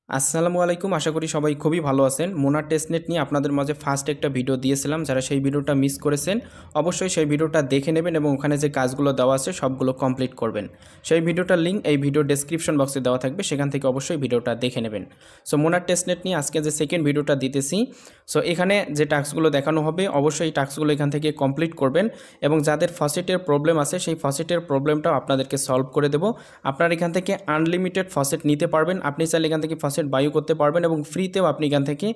আসসালামু আলাইকুম। আশা করি সবাই খুবই ভালো আছেন। মোনার টেস্টনেট নিয়ে আপনাদের মাঝে ফার্স্ট একটা ভিডিও দিয়েছিলাম। যারা সেই ভিডিওটা মিস করেছেন অবশ্যই সেই ভিডিওটা দেখে নেবেন এবং ওখানে যে কাজগুলো দেওয়া আছে সবগুলো কমপ্লিট করবেন। সেই ভিডিওটার লিঙ্ক এই ভিডিও ডেসক্রিপশন বক্সে দেওয়া থাকবে, সেখান থেকে অবশ্যই ভিডিওটা দেখে নেবেন। সো মোনার টেস্টনেট নিয়ে আজকে যে সেকেন্ড ভিডিওটা দিতেছি, সো এখানে যে টাস্কগুলো দেখানো হবে অবশ্যই এই টাস্কগুলো এখান থেকে কমপ্লিট করবেন এবং যাদের ফসেটের প্রবলেম আছে সেই ফসেটের প্রবলেমটাও আপনাদেরকে সলভ করে দেব। আপনারা এখান থেকে আনলিমিটেড ফসেট নিতে পারবেন। আপনি চাইলে এখান থেকে ফসেট বায়ু করতে পারবেন এবং ফ্রিতেও আপনি এখান থেকে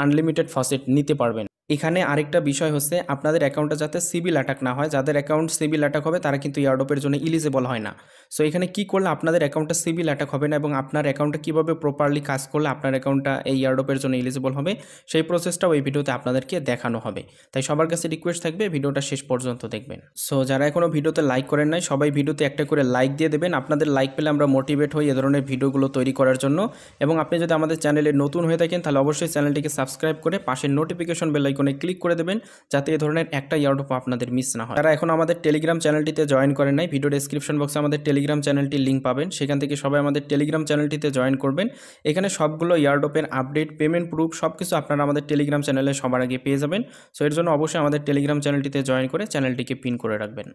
আনলিমিটেড ফসেট নিতে পারবেন। এখানে আরেকটা বিষয় হচ্ছে আপনাদের অ্যাকাউন্টে যাতে সিবিল অ্যাটাক না হয়। যাদের অ্যাকাউন্ট সিবিল অ্যাটাক হবে তারা কিন্তু ইয়ারডপের জন্য ইলিজিবল হয় না। সো এখানে কি করলে আপনাদের অ্যাকাউন্টে সিবিল অ্যাটাক হবে না এবং আপনার অ্যাকাউন্টে কীভাবে প্রপারলি কাজ করলে আপনার অ্যাকাউন্টটা এই ইয়ারডপের জন্য ইলিজিবল হবে সেই প্রসেসটাও এই ভিডিওতে আপনাদেরকে দেখানো হবে। তাই সবার কাছে রিকোয়েস্ট থাকবে ভিডিওটা শেষ পর্যন্ত দেখবেন। সো যারা এখনও ভিডিওতে লাইক করেন নাই সবাই ভিডিওতে একটা করে লাইক দিয়ে দেবেন। আপনাদের লাইক পেলে আমরা মোটিভেট হই এ ধরনের ভিডিওগুলো তৈরি করার জন্য। এবং আপনি যদি আমাদের চ্যানেলে নতুন হয়ে থাকেন তাহলে অবশ্যই চ্যানেলটিকে সাবস্ক্রাইব করে পাশের নোটিফিকেশন বেল আইকনে ক্লিক করে দেবেন, যাতে এই ধরনের একটা ইয়ারডপ আপনাদের মিস না হয়। যারা এখন আমাদের টেলিগ্রাম চ্যানেলটিতে জয়েন করেন নাই, ভিডিও ডেসক্রিপশন বক্সে আমাদের টেলিগ্রাম চ্যানেলটির লিঙ্ক পাবেন, সেখান থেকে সবাই আমাদের টেলিগ্রাম চ্যানেলটিতে জয়েন করবেন। এখানে সবগুলো ইয়ারডপের আপডেট, পেমেন্ট প্রুফ সব কিছু আপনারা আমাদের টেলিগ্রাম চ্যানেলে সবার আগে পেয়ে যাবেন। সো এর জন্য অবশ্যই আমাদের টেলিগ্রাম চ্যানেলটিতে জয়েন করে চ্যানেলটিকে পিন করে রাখবেন।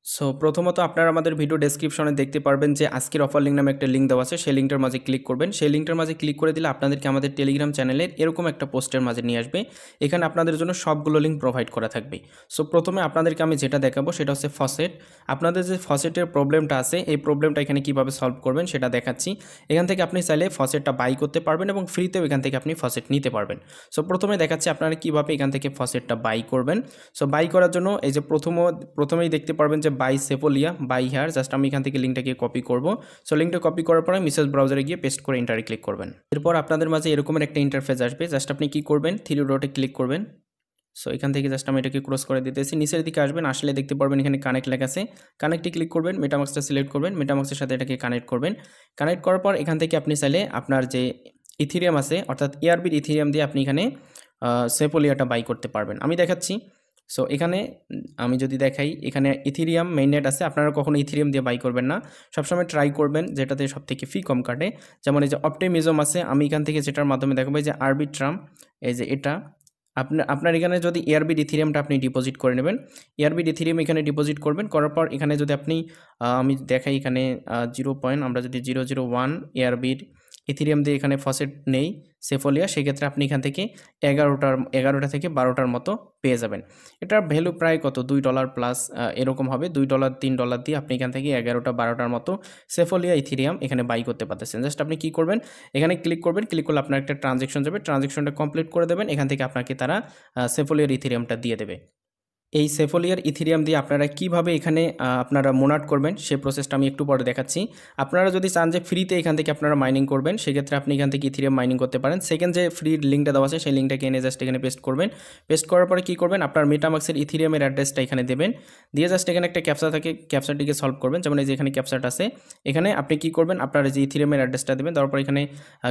সো প্রথমত আপনারা আমাদের ভিডিও ডেসক্রিপশনে দেখতে পারবেন যে আজকের অফার লিঙ্ক নামে একটা লিঙ্ক দেওয়া আছে, সেই লিঙ্কটার মাঝে ক্লিক করবেন। সেই লিঙ্কটার মাঝে ক্লিক করে দিলে আপনাদেরকে আমাদের টেলিগ্রাম চ্যানেলের এরকম একটা পোস্টের মাঝে নিয়ে আসবে। এখানে আপনাদের জন্য সবগুলো লিঙ্ক প্রোভাইড করা থাকবে। সো প্রথমে আপনাদেরকে আমি যেটা দেখাবো সেটা হচ্ছে ফসেট। আপনাদের যে ফসেটের প্রবলেমটা আছে এই প্রবলেমটা এখানে কীভাবে সলভ করবেন সেটা দেখাচ্ছি। এখান থেকে আপনি চাইলে ফসেটটা বাই করতে পারবেন এবং ফ্রিতেও এখান থেকে আপনি ফসেট নিতে পারবেন। সো প্রথমে দেখাচ্ছি আপনারা কীভাবে এখান থেকে ফসেটটা বাই করবেন। সো বাই করার জন্য এই যে প্রথমেই দেখতে পারবেন যে বাই সেফোলিয়া, বাই হেয়ার। জাস্ট আমি এখান থেকে লিঙ্কটাকে কপি করব। সো লিঙ্কটা কপি করার পরে মেসেজ ব্রাউজারে গিয়ে পেস্ট করে এন্টারে ক্লিক করবেন। এরপর আপনাদের মাঝে এরকমের একটা ইন্টারফেস আসবে। জাস্ট আপনি কি করবেন, থ্রি ডটে ক্লিক করবেন। সো এখান থেকে জাস্ট আমি এটাকে ক্রস করে দিতেছি, নিচের দিকে আসবেন, আসলে দেখতে পারবেন এখানে কানেক্ট লেখা আছে। কানেক্টে ক্লিক করবেন, মেটামাক্সটা সিলেক্ট করবেন, মেটামাক্সের সাথে এটাকে কানেক্ট করবেন। কানেক্ট করার পর এখান থেকে আপনি চাইলে আপনার যে ইথিরিয়াম আছে অর্থাৎ এআরবির ইথিরিয়াম দিয়ে আপনি এখানে সেফোলিয়াটা বাই করতে পারবেন। আমি দেখাচ্ছি। সো এখানে আমি যদি দেখাই, এখানে ইথিরিয়াম মেইননেট আছে। আপনারা কখনো ইথিরিয়াম দিয়ে বাই করবেন না, সবসময় ট্রাই করবেন যেটাতে সব থেকে ফি কম কাটে। যেমন এই যে অপটিমিজম আছে, আমি এখান থেকে যেটার মাধ্যমে দেখাবো এই যে আরবিট্রাম, এই যে এটা আপনার এখানে যদি এআরবি ইথিরিয়ামটা আপনি ডিপোজিট করে নেবেন। এআরবি ইথিরিয়াম এখানে ডিপোজিট করবেন, করার পর এখানে যদি আপনি আমি দেখাই এখানে 0. আমরা যদি 001 এআরবির ইথিরিয়াম দিয়ে এখানে ফসেট নেই সেফোলিয়া, সেক্ষেত্রে আপনি এখান থেকে 11টা থেকে 12টার মতো পেয়ে যাবেন। এটার ভ্যালু প্রায় কত $2 প্লাস এরকম হবে, $2 $3 দিয়ে আপনি এখান থেকে 11টা 12টার মতো সেফোলিয়া ইথিরিয়াম এখানে বাই করতে পারতেছেন। জাস্ট আপনি কি করবেন, এখানে ক্লিক করবেন, ক্লিক করলে আপনার একটা ট্রানজ্যাকশন যাবে, ট্রানজ্যাকশনটা কমপ্লিট করে দেবেন। এখান থেকে আপনাকে তারা সেফোলিয়ার ইথিরিয়ামটা দিয়ে দেবে। এই সেফোলিয়ার ইথিরিয়াম দিয়ে আপনারা কিভাবে এখানে আপনারা মোনাট করবেন সেই প্রসেসটা আমি একটু পরে দেখাচ্ছি। আপনারা যদি চান যে ফ্রিতে এখান থেকে আপনারা মাইনিং করবেন, সেক্ষেত্রে আপনি এখান থেকে ইথিরিয়াম মাইনিং করতে পারেন। সেকেন্ড যে ফ্রি লিঙ্কটা দেওয়া আছে সেই লিঙ্কটাকে এনে জাস্ট এখানে পেস্ট করবেন। পেস্ট করার পরে কী করবেন, আপনার মেটামাক্সের ইথিরিয়ামের অ্যাড্রেসটা এখানে দেবেন, দিয়ে জাস্ট এখানে একটা ক্যাপচা থাকে, ক্যাপচাটিকে সলভ করবেন। যেমন এই যে এখানে ক্যাপচাটা আছে, এখানে আপনি কী করবেন, আপনার যে ইথিরিয়ামের অ্যাড্রেসটা দেবেন, তারপর এখানে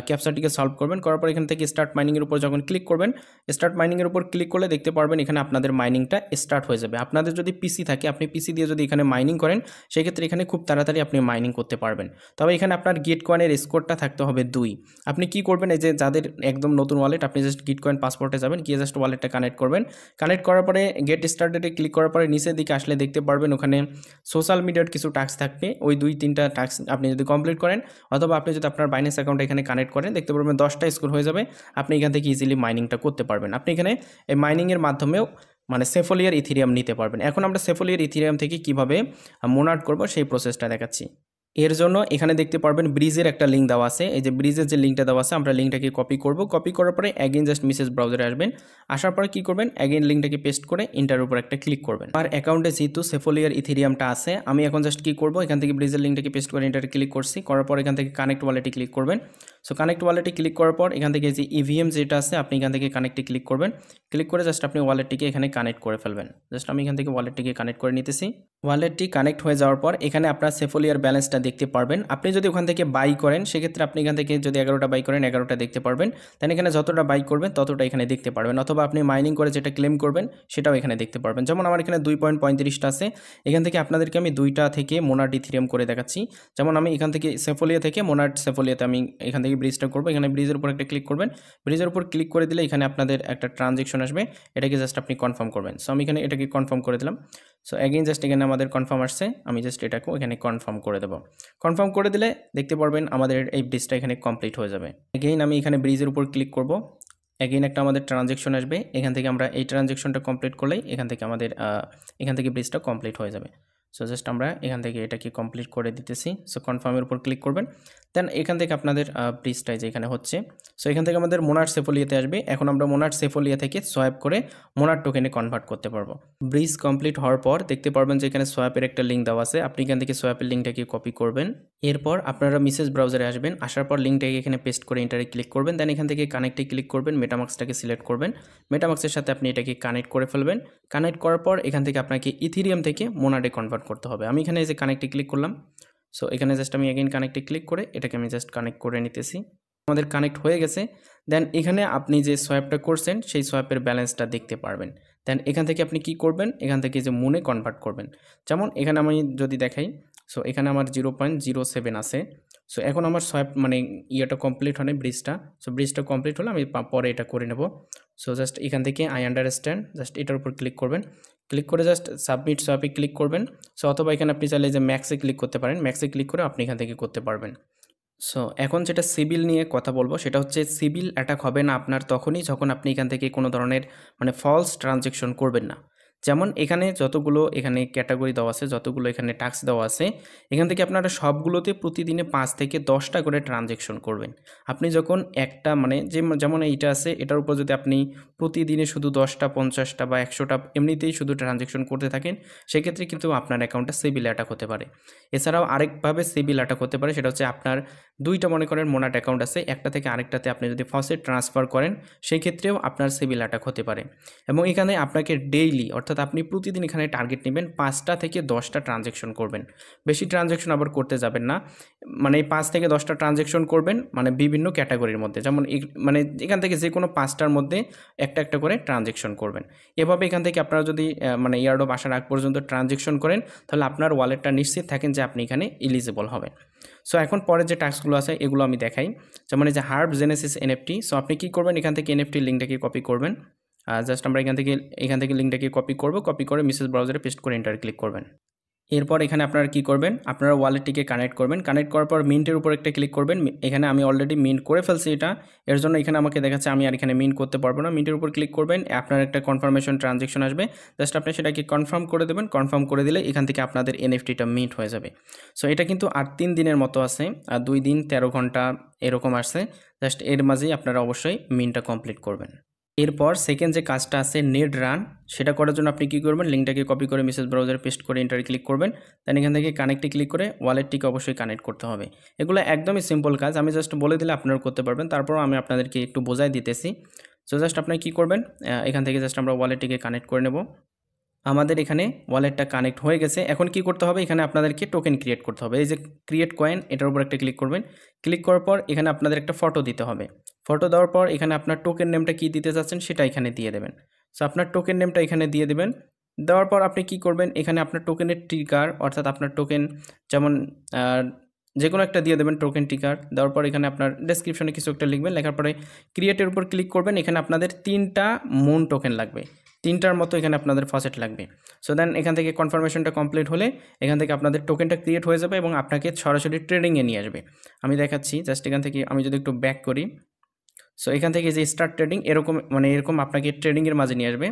ক্যাপচাটিকে সলভ করবেন। করার পর এখান থেকে স্টার্ট মাইনিংয়ের উপর যখন ক্লিক করবেন, স্টার্ট মাইনিংয়ের উপর ক্লিক করলে দেখতে পারবেন এখানে আপনাদের মাইনিংটা স্টার্ট হয়ে যাবে। আপনাদের যদি পিসি থাকে, আপনি পিসি দিয়ে যদি এখানে মাইনিং করেন সেক্ষেত্রে এখানে খুব তাড়াতাড়ি আপনি মাইনিং করতে পারবেন। তবে এখানে আপনার গিটকয়েনের স্কোরটা থাকতে হবে 2। আপনি কি করবেন, এই যে যাদের একদম নতুন ওয়ালেট, আপনি জাস্ট গিটকয়েন পাসপোর্টে যাবেন, গিয়ে জাস্ট ওয়ালেটটা কানেক্ট করবেন। কানেক্ট করার পরে গেট স্টার্টেডে ক্লিক করার পরে নিচের দিকে আসলে দেখতে পারবেন ওখানে সোশ্যাল মিডিয়ার কিছু টাস্ক থাকবে। ওই 2-3টা টাস্ক আপনি যদি কমপ্লিট করেন অথবা আপনি যদি আপনার বাইন্যান্স অ্যাকাউন্ট এখানে কানেক্ট করেন, দেখতে পারবেন 10টা স্কোর হয়ে যাবে। আপনি এখান থেকে ইজিলি মাইনিংটা করতে পারবেন। আপনি এখানে এই মাইনিংয়ের মাধ্যমেও মানে সেফোলিয়ার ইথিরিয়াম নিতে পারবেন। এখন আমরা সেফোলিয়ার ইথিরিয়াম থেকে কিভাবে মোনাট করব সেই প্রসেসটা দেখাচ্ছি। এর জন্য এখানে দেখতে পারবেন ব্রিজের একটা লিঙ্ক দেওয়া আছে। এই যে ব্রিজের যে লিঙ্কটা দেওয়া আছে, আমরা লিঙ্কটাকে কপি করব। কপি করার পরে অ্যাগেন জাস্ট মেসেজ ব্রাউজারে আসবেন। আসার পরে কি করবেন, অ্যাগেন লিঙ্কটাকে পেস্ট করে ইন্টারের উপর একটা ক্লিক করবেন। আর অ্যাকাউন্টে যেহেতু সেফোলিয়ার ইথিরিয়ামটা আছে, আমি এখন জাস্ট কি করব, এখান থেকে ব্রিজের লিঙ্কটাকে পেস্ট করে ইন্টারে ক্লিক করছি। করার পর এখান থেকে কানেক্ট ওয়ালেটে ক্লিক করবেন। সো কানেক্ট ওয়ালেটে ক্লিক করার পর এখান থেকে যে ইভিএম যেটা আছে আপনি এখান থেকে কানেক্টে ক্লিক করবেন। ক্লিক করে জাস্ট আপনি ওয়ালেটটিকে এখানে কানেক্ট করে ফেলবেন। জাস্ট আমি এখান থেকে ওয়ালেটটিকে কানেক্ট করে নিতেছি। ওয়ালেটটি কানেক্ট হয়ে যাওয়ার পর এখানে আপনার সেফোলিয়ার ব্যালেন্সটা দেখতে পারবেন। আপনি যদি ওখান থেকে বাই করেন সেক্ষেত্রে আপনি এখান থেকে যদি 11টা বাই করেন 11টা দেখতে পারবেন। দেন এখানে যতটা বাই করবেন ততটা এখানে দেখতে পারবেন, অথবা আপনি মাইনিং করে যেটা ক্লেম করবেন সেটাও এখানে দেখতে পারবেন। যেমন আমার এখানে 2.35টা আছে। এখান থেকে আপনাদেরকে আমি 2টা থেকে মোনাট ইথিরিয়াম করে দেখাচ্ছি। যেমন আমি এখান থেকে সেফোলিয়া থেকে মোনাট সেফোলিয়াতে আমি এখান থেকে থেকে ব্রিজটা করবো। এখানে ব্রিজের উপর একটা ক্লিক করবেন। ব্রিজের উপর ক্লিক করে দিলে এখানে আপনাদের একটা ট্রানজ্যাকশন আসবে, এটাকে জাস্ট আপনি কনফার্ম করবেন। সো আমি এখানে এটাকে কনফার্ম করে দিলাম। সো অ্যাগেইন জাস্ট এখানে আমাদের কনফার্ম আসছে, আমি জাস্ট এটাকেও এখানে কনফার্ম করে দেবো। কনফার্ম করে দিলে দেখতে পারবেন আমাদের এই ব্রিজটা এখানে কমপ্লিট হয়ে যাবে। অ্যাগেইন আমি এখানে ব্রিজের উপর ক্লিক করব। অ্যাগেইন একটা আমাদের ট্রানজ্যাকশন আসবে, এখান থেকে আমরা এই ট্রানজ্যাকশনটা কমপ্লিট করলেই এখান থেকে আমাদের এখান থেকে ব্রিজটা কমপ্লিট হয়ে যাবে। সো জাস্ট আমরা এখান থেকে এটাকে কমপ্লিট করে দিতেছি। সো কনফার্মের উপর ক্লিক করবেন, দেন এখান থেকে আপনাদের ব্রিজটা যে এখানে হচ্ছে। সো এখান থেকে আমাদের মোনার সেফোলিয়াতে আসবে। এখন আমরা মোনার সেফোলিয়া থেকে সোয়াইপ করে মোনার টোকেনে কনভার্ট করতে পারবো। ব্রিজ কমপ্লিট হওয়ার পর দেখতে পারবেন যে এখানে সোয়াইপের একটা লিঙ্ক দেওয়া আছে, আপনি এখান থেকে সোয়াইপের লিঙ্কটাকে কপি করবেন। এরপর আপনারা মেসেজ ব্রাউজারে আসবেন, আসার পর লিঙ্কটাকে এখানে পেস্ট করে এন্টারে ক্লিক করবেন, দেন এখান থেকে কানেক্টে ক্লিক করবেন, মেটামাক্সটাকে সিলেক্ট করবেন। মেটামাক্সের সাথে আপনি এটাকে কানেক্ট করে ফেলবেন। কানেক্ট করার পর এখান থেকে আপনাকে ইথিরিয়াম থেকে মোনাডে কনভার্ট করতে হবে। আমি এখানে এই যে কানেক্টে ক্লিক করলাম। সো এখানে জাস্ট আমি এগেইন কানেক্টে ক্লিক করে এটাকে আমি জাস্ট কানেক্ট করে নিতেছি। আমাদের কানেক্ট হয়ে গেছে। দেন এখানে আপনি যে সোয়াইপটা করছেন সেই সোয়াইপের ব্যালেন্সটা দেখতে পারবেন। দেন এখান থেকে আপনি কি করবেন, এখান থেকে যে মুনে কনভার্ট করবেন। যেমন এখানে আমি যদি দেখাই, সো এখানে আমার 0.07 আছে। সো এখন আমার সোয়াইপ মানে ইয়েটা কমপ্লিট হয় ব্রিজটা। সো ব্রিজটা কমপ্লিট হলে আমি পরে এটা করে নেব। সো জাস্ট এখান থেকে আই আন্ডারস্ট্যান্ড, জাস্ট এটার উপর ক্লিক করবেন। ক্লিক করে জাস্ট সাবমিট সোয়াইপে ক্লিক করবেন। সো অথবা এখানে আপনি চাইলে যে ম্যাক্সে ক্লিক করতে পারেন, ম্যাক্সে ক্লিক করে আপনি এখান থেকে করতে পারবেন। সো এখন যেটা সিবিল নিয়ে কথা বলবো সেটা হচ্ছে সিবিল অ্যাটাক হবে না আপনার তখনই যখন আপনি এখান থেকে কোনো ধরনের মানে ফলস ট্রানজ্যাকশন করবেন না। যেমন এখানে যতগুলো এখানে ক্যাটাগরি দেওয়া আছে, যতগুলো এখানে টাস্ক দেওয়া আছে, এখান থেকে আপনারা সবগুলোতে প্রতিদিনে 5 থেকে 10টা করে ট্রানজ্যাকশন করবেন। আপনি যখন একটা মানে যেমন এইটা আছে, এটার উপর যদি আপনি প্রতিদিনে শুধু 10টা 50টা বা 100টা এমনিতেই শুধু ট্রানজ্যাকশন করতে থাকেন, সেক্ষেত্রে কিন্তু আপনার অ্যাকাউন্টটা সিবিল অ্যাটাক হতে পারে। এছাড়াও আরেকভাবে সিবিল অ্যাটাক হতে পারে, সেটা হচ্ছে আপনার দুইটা মনে করেন মোনাট অ্যাকাউন্ট আছে, একটা থেকে আরেকটাতে আপনি যদি ফসেট ট্রান্সফার করেন সেই ক্ষেত্রেও আপনার সিবিল অ্যাটাক হতে পারে। এবং এখানে আপনাকে ডেইলি অর্থাৎ আপনি প্রতিদিন এখানে টার্গেট নেবেন 5টা থেকে 10টা ট্রানজ্যাকশন করবেন। বেশি ট্রানজ্যাকশন আবার করতে যাবেন না, মানে 5 থেকে 10টা ট্রানজ্যাকশন করবেন মানে বিভিন্ন ক্যাটাগরির মধ্যে, যেমন মানে এখান থেকে যে কোনো 5টার মধ্যে একটা একটা করে ট্রানজ্যাকশন করবেন। এভাবে এখান থেকে আপনারা যদি মানে ইয়ার্ডঅফ আসার আগ পর্যন্ত ট্রানজ্যাকশন করেন তাহলে আপনার ওয়ালেটটা নিশ্চিত থাকেন যে আপনি এখানে এলিজিবল হবেন। সো এখন পরে যে টাস্কগুলো আছে এগুলো আমি দেখাই, যেমন এই যে হার্ব জেনেসিস এনএফটি। সো আপনি কি করবেন, এখান থেকে এনএফটি লিঙ্কটাকে কপি করবেন। জাস্ট আমরা এখান থেকে লিঙ্কটাকে কপি করব, কপি করে মেসেজ ব্রাউজারে পেস্ট করে এন্টার ক্লিক করবেন। এরপর এখানে আপনারা কি করবেন, আপনারা ওয়ালেটটিকে কানেক্ট করবেন। কানেক্ট করার পর মিন্টের উপর একটা ক্লিক করবেন। এখানে আমি অলরেডি মিন্ট করে ফেলছি এটা, এর জন্য এখানে আমাকে দেখাচ্ছে আমি আর এখানে মিন্ট করতে পারবো না। মিন্টের উপর ক্লিক করবেন, আপনার একটা কনফার্মেশন ট্রানজ্যাকশন আসবে, জাস্ট আপনি সেটাকে কনফার্ম করে দেবেন। কনফার্ম করে দিলে এখান থেকে আপনাদের এনএফটিটা মিন্ট হয়ে যাবে। সো এটা কিন্তু আর 3 দিনের মতো আছে, আর 2 দিন 13 ঘন্টা এরকম আসছে। জাস্ট এর মাঝেই আপনারা অবশ্যই মিন্টটা কমপ্লিট করবেন। এরপর সেকেন্ড যে কাজটা আছে নেট রান, সেটা করার জন্য আপনি কি করবেন, লিঙ্কটাকে কপি করে মেসেজ ব্রাউজারে পেস্ট করে এন্টারে ক্লিক করবেন। দেন এখান থেকে কানেক্টে ক্লিক করে ওয়ালেটটিকে অবশ্যই কানেক্ট করতে হবে। এগুলো একদমই সিম্পল কাজ, আমি জাস্ট বলে দিলে আপনারা করতে পারবেন, তারপর আমি আপনাদেরকে একটু বোঝাই দিতেছি। সো জাস্ট আপনি কি করবেন, এখান থেকে জাস্ট আমরা ওয়ালেটটিকে কানেক্ট করে নেব। আমাদের এখানে ওয়ালেটটা কানেক্ট হয়ে গেছে। এখন কি করতে হবে, এখানে আপনাদেরকে টোকেন ক্রিয়েট করতে হবে। এই যে ক্রিয়েট কয়েন, এটার উপর একটা ক্লিক করবেন। ক্লিক করার পর এখানে আপনাদের একটা ফটো দিতে হবে। ফটো দেওয়ার পর এখানে আপনার টোকেন নেমটা কী দিতে চাচ্ছেন সেটা এখানে দিয়ে দেবেন। সো আপনার টোকেন নেমটা এখানে দিয়ে দেবেন। দেওয়ার পর আপনি কি করবেন, এখানে আপনার টোকেনের টিকার অর্থাৎ আপনার টোকেন যেমন যে কোনো একটা দিয়ে দেবেন টোকেন টিকার। দেওয়ার পর এখানে আপনার ডেসক্রিপশনে কিছু একটা লিখবেন, লেখার পরে ক্রিয়েটের উপর ক্লিক করবেন। এখানে আপনাদের 3টা মুন টোকেন লাগবে, 3টার মতো এখানে আপনাদের ফসেট লাগবে। সো দেন এখান থেকে কনফার্মেশনটা কমপ্লিট হলে এখান থেকে আপনাদের টোকেনটা ক্রিয়েট হয়ে যাবে এবং আপনাকে সরাসরি ট্রেডিংয়ে নিয়ে আসবে। আমি দেখাচ্ছি, জাস্ট এখান থেকে আমি যদি একটু ব্যাক করি। সো এখান থেকে যে স্টার্ট ট্রেডিং এরকম আপনাকে ট্রেডিংয়ের মাঝে নিয়ে আসবে।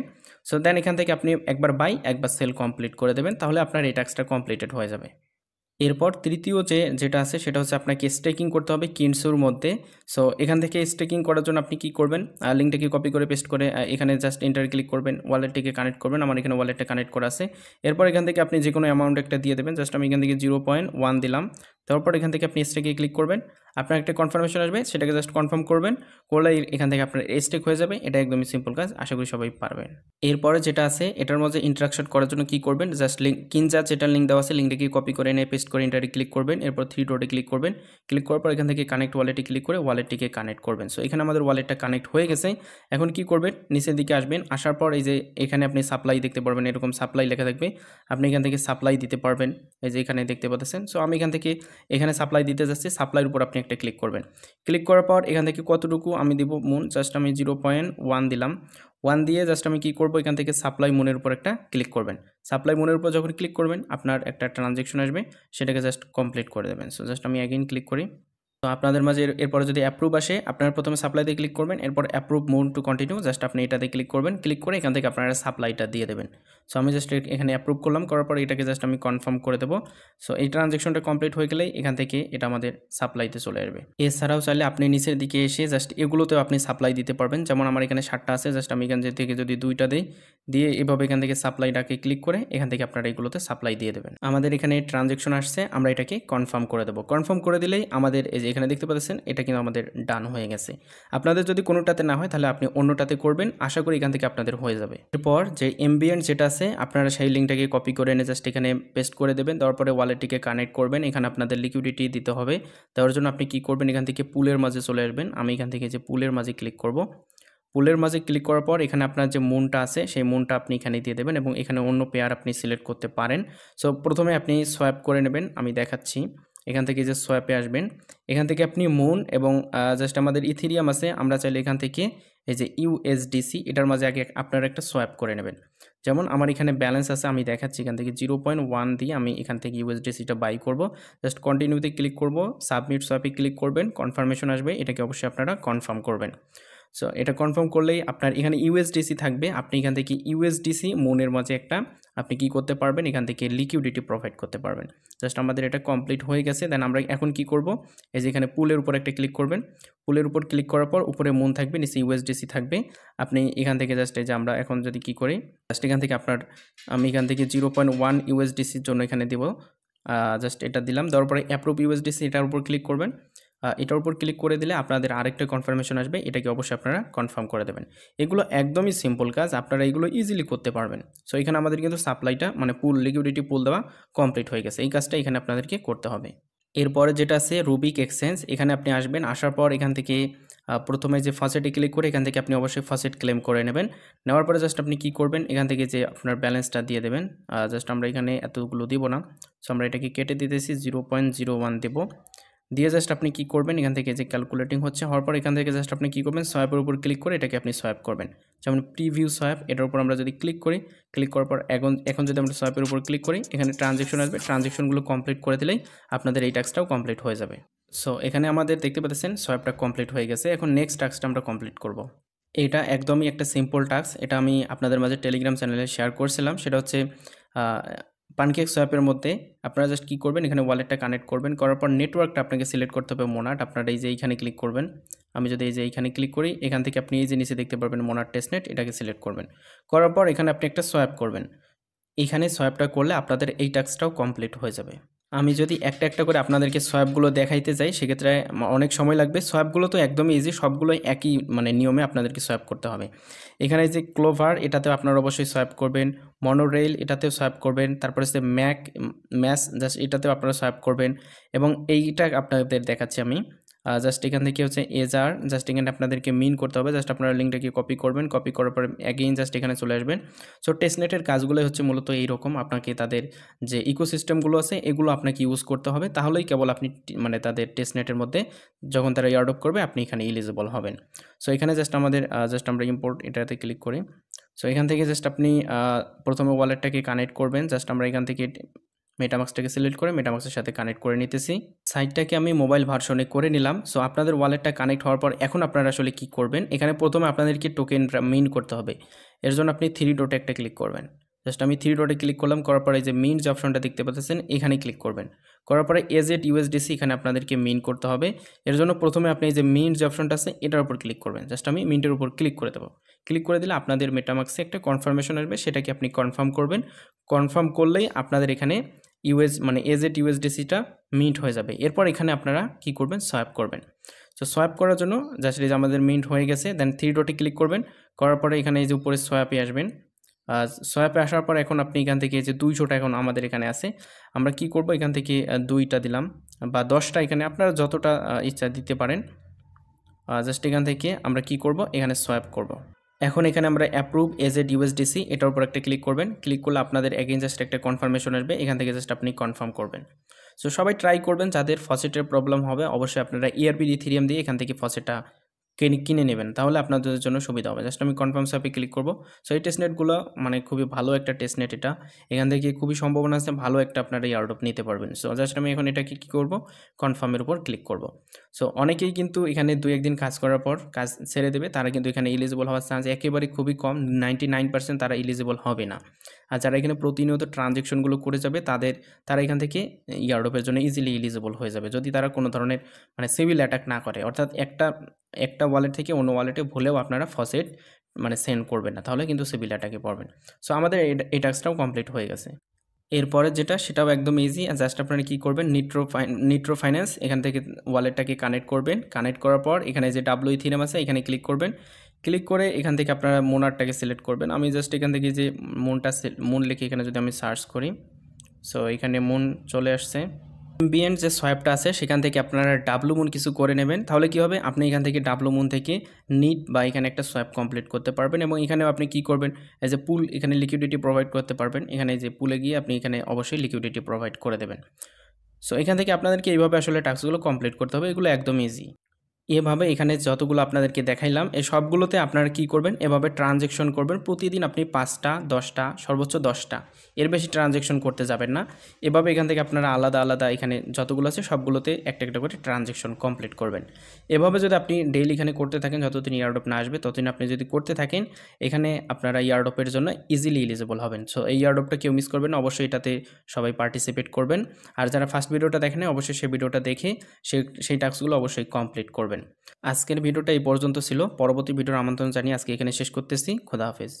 সো দেন এখান থেকে আপনি একবার বাই একবার সেল কমপ্লিট করে দেবেন, তাহলে আপনার এই টাস্কটা কমপ্লিটেড হয়ে যাবে। এরপর তৃতীয় যেটা আছে সেটা হচ্ছে আপনাকে স্টেকিং করতে হবে কিনসুর মধ্যে। সো এখান থেকে স্টেকিং করার জন্য আপনি কি করবেন, লিঙ্কটাকে কপি করে পেস্ট করে এখানে জাস্ট এন্টার ক্লিক করবেন, ওয়ালেটটিকে কানেক্ট করবেন। আমার এখানে ওয়ালেটটা কানেক্ট করা আছে। এরপর এখান থেকে আপনি যে কোনো অ্যামাউন্ট একটা দিয়ে দেবেন, জাস্ট আমি এখান থেকে 0.1 দিলাম। তারপর এখান থেকে আপনি স্টেকে ক্লিক করবেন, আপনার একটা কনফার্মেশন আসবে, সেটাকে জাস্ট কনফার্ম করবেন, করলে এখান থেকে আপনার স্টেক হয়ে যাবে। এটা একদমই সিম্পল কাজ, আশা করি সবাই পারবেন। এরপরে যেটা আছে এটার মধ্যে ইন্টারাকশন করার জন্য কি করবেন, জাস্ট কিনজা যেটা লিঙ্ক দেওয়া আছে লিঙ্কটাকে কপি করে এনে পেস্ট করে এন্টারে ক্লিক করবেন। এরপর 3 ডটে ক্লিক করবেন, ক্লিক করার পর এখান থেকে কানেক্ট ওয়ালেটে ক্লিক করে ওয়ালেটটিকে কানেক্ট করবেন। সো এখানে আমাদের ওয়ালেটটা কানেক্ট হয়ে গেছে। এখন কি করবেন, নিচের দিকে আসবেন, আসার পর এই যে এখানে আপনি সাপ্লাই দেখতে পারবেন, এরকম সাপ্লাই লেখা থাকবে, আপনি এখান থেকে সাপ্লাই দিতে পারবেন, এই যে এখানে দেখতে পাচ্ছেন। সো আমি এখান থেকে এখানে সাপ্লাই দিতে যাচ্ছি, সাপ্লাইয়ের উপর আপনি একটা ক্লিক করবেন। ক্লিক করার পর এখান থেকে কতটুকু আমি দিব মুন, জাস্ট আমি 0.1 দিলাম। 1 দিয়ে জাস্ট আমি কী করবো, এখান থেকে সাপ্লাই মুনের উপর একটা ক্লিক করবেন। সাপ্লাই মুনের উপর যখন ক্লিক করবেন আপনার একটা ট্রানজ্যাকশন আসবে, সেটাকে জাস্ট কমপ্লিট করে দেবেন। সো জাস্ট আমি অ্যাগেইন ক্লিক করি। তো আপনাদের মাঝে এরপরে যদি অ্যাপ্রুভ আসে, আপনারা প্রথমে সাপ্লাইতে ক্লিক করবেন, এরপর approve move to continue, just আপনি এটাতে ক্লিক করবেন। ক্লিক করে এখান থেকে আপনারা সাপ্লাইটা দিয়ে দেবেন। সো আমি জাস্ট এখানে অ্যাপ্রুভ করলাম, করার পর এটাকে জাস্ট আমি কনফার্ম করে দেবো। সো এই ট্রানজ্যাকশনটা কমপ্লিট হয়ে গেলেই এখান থেকে এটা আমাদের সাপ্লাইতে চলে আসবে। এছাড়াও চাইলে আপনি নিচের দিকে এসে জাস্ট এগুলোতেও আপনি সাপ্লাই দিতে পারবেন। যেমন আমার এখানে 7টা আছে, জাস্ট আমি এখান থেকে যদি 2টা দিই, দিয়ে এভাবে এখান থেকে সাপ্লাইটাকে ক্লিক করে এখান থেকে আপনারা এগুলোতে সাপ্লাই দিয়ে দেবেন। আমাদের এখানে ট্রানজ্যাকশন আসছে, আমরা এটাকে কনফার্ম করে দেবো। কনফার্ম করে দিলেই আমাদের এই যে এখানে দেখতে পাচ্ছেন এটা কিন্তু আমাদের ডান হয়ে গেছে। আপনাদের যদি কোনোটাতে না হয় তাহলে আপনি অন্যটাতে করবেন, আশা করি এখান থেকে আপনাদের হয়ে যাবে। এরপর যে এমবিএন্ট যেটা আছে আপনারা সেই লিঙ্কটাকে কপি করে এনে জাস্ট এখানে পেস্ট করে দেবেন। দেওয়ার পরে ওয়ালেটটিকে কানেক্ট করবেন। এখানে আপনাদের লিকুইডিটি দিতে হবে। দেওয়ার জন্য আপনি কি করবেন, এখান থেকে পুলের মাঝে চলে আসবেন। আমি এখান থেকে যে পুলের মাঝে ক্লিক করব। পুলের মাঝে ক্লিক করার পর এখানে আপনার যে মুনটা আছে সেই মুনটা আপনি এখানে দিয়ে দেবেন এবং এখানে অন্য পেয়ার আপনি সিলেক্ট করতে পারেন। সো প্রথমে আপনি সোয়াইপ করে নেবেন, আমি দেখাচ্ছি। এখান থেকে যে সোয়াইপে আসবেন, এখান থেকে আপনি মুন এবং জাস্ট আমাদের ইথেরিয়াম আছে, আমরা চাইলে এখান থেকে এই যে ইউএসডিসি এটার মাঝে আগে আপনারা একটা সোয়াইপ করে নেবেন। যেমন আমার এখানে ব্যালেন্স আছে, আমি দেখাচ্ছি এখান থেকে 0.1 দিয়ে আমি এখান থেকে ইউএসডিসিটা বাই করব। জাস্ট কন্টিনিউতে ক্লিক করব, সাবমিট সোয়াইপে ক্লিক করবেন, কনফার্মেশন আসবে, এটাকে অবশ্যই আপনারা কনফার্ম করবেন। সো এটা কনফার্ম করলেই আপনার এখানে ইউএসডিসি থাকবে। আপনি এখান থেকে ইউএসডিসি মুনের মাঝে একটা আপনি কি করতে পারবেন, এখান থেকে লিকুইডিটি প্রোভাইড করতে পারবেন। জাস্ট আমাদের এটা কমপ্লিট হয়ে গেছে। দেন আমরা এখন কি করব, এই যে এখানে পুলের উপর একটা ক্লিক করবেন। পুলের উপর ক্লিক করার পর উপরে মুন থাকবে, নিচে ইউএসডিসি থাকবে। আপনি এখান থেকে জাস্ট এই যে আমরা এখন যদি কি করি, জাস্ট এখান থেকে আমি এখান থেকে 0.1 ইউএসডিসির জন্য এখানে দিব। জাস্ট এটা দিলাম। দেওয়ার পরে অ্যাপ্রুভ ইউএসডিসি এটার উপর ক্লিক করবেন। এটার উপর ক্লিক করে দিলে আপনাদের আরেকটা কনফার্মেশন আসবে, এটাকে অবশ্যই আপনারা কনফার্ম করে দেবেন। এগুলো একদমই সিম্পল কাজ, আপনারা এগুলো ইজিলি করতে পারবেন। সো এখানে আমাদের কিন্তু সাপ্লাইটা মানে পুল লিকুইডিটি পুল দেওয়া কমপ্লিট হয়ে গেছে। এই কাজটা এখানে আপনাদেরকে করতে হবে। এরপরে যেটা আছে রুবিক এক্সচেঞ্জ, এখানে আপনি আসবেন। আসার পর এখান থেকে প্রথমে যে ফসেটে ক্লিক করে এখান থেকে আপনি অবশ্যই ফসেট ক্লেম করে নেবেন। নেওয়ার পরে জাস্ট আপনি কি করবেন, এখান থেকে যে আপনার ব্যালেন্সটা দিয়ে দেবেন। জাস্ট আমরা এখানে এতগুলো দিব না, সো আমরা এটাকে কেটে দিতেছি, 0.01 দেব। দিয়ে জাস্ট আপনি কি করবেন, এখান থেকে যে ক্যালকুলেটিং হওয়ার পর এখান থেকে জাস্ট আপনি কি করবেন, সোয়াইপের উপর ক্লিক করে এটাকে আপনি সোয়াইপ করবেন। যেমন প্রিভিউ সোয়াইপ, এটার উপর আমরা যদি ক্লিক করি, ক্লিক করার পর এখন যদি আমরা সোয়াইপের উপর ক্লিক করি, এখানে ট্রানজ্যাকশন আসবে। ট্রানজ্যাকশনগুলো কমপ্লিট করে দিলেই আপনাদের এই টাস্কটাও কমপ্লিট হয়ে যাবে। সো এখানে আমাদের দেখতে পাচ্ছেন সোয়াইপটা কমপ্লিট হয়ে গেছে। এখন নেক্সট টাস্কটা আমরা কমপ্লিট করব। এটা একদমই একটা সিম্পল টাস্ক, এটা আমি আপনাদের মাঝে টেলিগ্রাম চ্যানেলে শেয়ার করছিলাম। সেটা হচ্ছে পানকেক সোয়াপের মধ্যে আপনারা জাস্ট কী করবেন, এখানে ওয়ালেটটা কানেক্ট করবেন। করার পর নেটওয়ার্কটা আপনাকে সিলেক্ট করতে হবে মোনাট। আপনারা এই যে এইখানে ক্লিক করবেন। আমি যদি এই যে এইখানে ক্লিক করি, এখান থেকে আপনি এই যে নিচে দেখতে পারবেন মোনাট টেস্টনেট, এটাকে সিলেক্ট করবেন। করার পর এখানে আপনি একটা সোয়াপ করবেন। এইখানে সোয়াপটা করলে আপনাদের এই টাস্কটাও কমপ্লিট হয়ে যাবে। আমি যদি একটা একটা করে আপনাদেরকে সোয়াপগুলো দেখাইতে যাই সেক্ষেত্রে অনেক সময় লাগবে। সোয়াপগুলো তো একদমই ইজি, সবগুলোই একই মানে নিয়মে আপনাদেরকে সোয়াপ করতে হবে। এখানে যে ক্লোভার এটাতেও আপনারা অবশ্যই সোয়াপ করবেন, মনোরেল এটাতেও সোয়াপ করবেন, তারপরে হচ্ছে ম্যাস জাস্ট এটাতেও আপনারা সোয়াপ করবেন। এবং এইটা আপনাদের দেখাচ্ছি আমি। জাস্ট এখান থেকে হচ্ছে এজার, জাস্ট এখানে আপনাদেরকে মিন করতে হবে। জাস্ট আপনারা লিঙ্কটাকে কপি করবেন, কপি করার পরে অ্যাগেইন জাস্ট এখানে চলে আসবেন। সো টেস্টনেটের কাজগুলোই হচ্ছে মূলত এইরকম, আপনাকে তাদের যে ইকোসিস্টেমগুলো আছে এগুলো আপনাকে ইউজ করতে হবে, তাহলেই কেবল আপনি মানে তাদের টেস্টনেটের মধ্যে যখন তারা ইয়ারডপ করবে আপনি এখানে এলিজিবল হবেন। সো এখানে জাস্ট আমরা ইম্পোর্ট এটাতে ক্লিক করি। সো এখান থেকে জাস্ট আপনি প্রথমে ওয়ালেটটাকে কানেক্ট করবেন। জাস্ট আমরা এখান থেকে মেটামাক্সটাকে সিলেক্ট করে মেটামাক্সের সাথে কানেক্ট করে নিতেছি। সাইটটাকে আমি মোবাইল ভার্সনে করে নিলাম। সো আপনাদের ওয়ালেটটা কানেক্ট হওয়ার পর এখন আপনারা আসলে কি করবেন, এখানে প্রথমে আপনাদেরকে টোকেনটা মিন করতে হবে। এর জন্য আপনি 3 ডটে একটা ক্লিক করবেন। জাস্ট আমি 3 ডটে ক্লিক করলাম, করার পরে যে মিন যে অপশনটা দেখতে পাচ্ছেন এখানে ক্লিক করবেন। করার পরে এজেড ইউএসডিসি এখানে আপনাদেরকে মিন করতে হবে। এর জন্য প্রথমে আপনি এই যে মিন যে অপশনটা আছে এটার উপর ক্লিক করবেন। জাস্ট আমি মিন্টের উপর ক্লিক করে দেবো। ক্লিক করে দিলে আপনাদের মেটামাক্সে একটা কনফার্মেশন আসবে, সেটাকে আপনি কনফার্ম করবেন। কনফার্ম করলেই আপনাদের এখানে মানে এজেড ইউএসডিসিটা মিন্ট হয়ে যাবে। এরপর এখানে আপনারা কি করবেন, সোয়াপ করবেন। সো সোয়াপ করার জন্য জাস্ট এই যে আমাদের মিন্ট হয়ে গেছে, দেন 3 ডটে ক্লিক করবেন। করার পরে এখানে এই যে উপরে সোয়াপে আসবেন। সোয়াপে আসার পর এখন আপনি এখান থেকে যে 200টা এখন আমাদের এখানে আছে, আমরা কি করব, এখান থেকে 2টা দিলাম বা 10টা, এখানে আপনারা যতটা ইচ্ছা দিতে পারেন। জাস্ট এখান থেকে আমরা কি করব, এখানে সোয়াপ করব। এখন এখানে আমরা অ্যাপ্রুভ এজেড ইউএসডিসি এটার উপর একটা ক্লিক করবেন। ক্লিক করলে আপনাদের এগেইন জাস্ট একটা কনফার্মেশন আসবে, এখান থেকে জাস্ট আপনি কনফার্ম করবেন। সো সবাই ট্রাই করবেন, যাদের ফসেটের প্রবলেম হবে অবশ্যই আপনারা ERP ইথেরিয়াম দিয়ে এখান থেকে ফসেটটা কিনে নেবেন, তাহলে আপনাদের জন্য সুবিধা হবে। জাস্ট আমি কনফার্ম অ্যাপে ক্লিক করব। সো এই টেস্টনেটগুলো মানে খুবই ভালো একটা টেস্টনেট এটা, এখান থেকে খুবই সম্ভাবনা আছে ভালো একটা আপনারা এয়ারড্রপ নিতে পারবেন। সো জাস্ট আমি এখন এটাকে কী করব, কনফার্মের উপর ক্লিক করব। সো অনেকেই কিন্তু এখানে 2-1 দিন কাজ করার পর কাজ ছেড়ে দেবে, তারা কিন্তু এখানে এলিজিবল হওয়ার চান্স একেবারে খুবই কম, 99% তারা এলিজিবল হবে না। আর যারা এখানে প্রতিনিয়ত ট্রানজ্যাকশনগুলো করে যাবে তারা এখান থেকে এয়ারড্রপের জন্য ইজিলি এলিজিবল হয়ে যাবে, যদি তারা কোনো ধরনের মানে সিভিল অ্যাটাক না করে, অর্থাৎ একটা ওয়ালেট থেকে অন্য ওয়ালেটে ভুলেও আপনারা ফসেট মানে সেন্ড করবেন না, তাহলে কিন্তু সিভিল অ্যাটাকে পড়বেন। সো আমাদের এই টাস্কটাও কমপ্লিট হয়ে গেছে। এরপরে যেটা সেটাও একদম ইজি, জাস্ট আপনারা কী করবেন, নিট্রো ফাইন্যান্স এখান থেকে ওয়ালেটটাকে কানেক্ট করবেন। কানেক্ট করার পর এখানে যে ডাব্লিউ ইথিরিয়াম আছে এখানে ক্লিক করবেন। ক্লিক করে এখান থেকে আপনারা মোনারটাকে সিলেক্ট করবেন। আমি জাস্ট এখান থেকে যে মুন লিখে এখানে যদি আমি সার্চ করি, সো এখানে মুন চলে আসছে। এমবিএন যে সোয়াপটা আছে সেখান থেকে আপনারা ডাব্লু মুন কিছু করে নেবেন, তাহলে কি হবে, আপনি এখান থেকে ডাব্লু মুন থেকে নিট বা এখানে একটা সোয়াপ কমপ্লিট করতে পারবেন। এবং এখানে আপনি কি করবেন, এজ এ পুল এখানে লিকুইডিটি প্রোভাইড করতে পারবেন। এখানে যে পুলে গিয়ে আপনি এখানে অবশ্যই লিকুইডিটি প্রোভাইড করে দেবেন। সো এখান থেকে আপনাদেরকে এইভাবে আসলে টাস্কগুলো কমপ্লিট করতে হবে, এগুলো একদম ইজি। এভাবে এখানে যতগুলো আপনাদেরকে দেখাইলাম এই সবগুলোতে আপনারা কি করবেন, এভাবে ট্রানজ্যাকশন করবেন। প্রতিদিন আপনি 5টা 10টা সর্বোচ্চ 10টা, এর বেশি ট্রানজ্যাকশন করতে যাবেন না। এভাবে এখান থেকে আপনারা আলাদা আলাদা এখানে যতগুলো আছে সবগুলোতে একটা একটা করে ট্রানজ্যাকশন কমপ্লিট করবেন। এভাবে যদি আপনি ডেইলি এখানে করতে থাকেন, যতদিন ইয়ারড্রপ না আসবে ততদিন আপনি যদি করতে থাকেন, এখানে আপনারা ইয়ারড্রপের জন্য ইজিলি এলিজিবল হবেন। সো এই ইয়ারড্রপটা কেউ মিস করবেন না, অবশ্যই এটাতে সবাই পার্টিসিপেট করবেন। আর যারা ফার্স্ট ভিডিওটা দেখেন অবশ্যই সেই ভিডিওটা দেখে সেই টাস্কগুলো অবশ্যই কমপ্লিট করবেন। আজকের ভিডিওটা এই পর্যন্ত ছিল। পরবর্তী ভিডিওর আমন্ত্রণ জানিয়ে আজকে এখানে শেষ করতেছি। খোদা হাফেজ।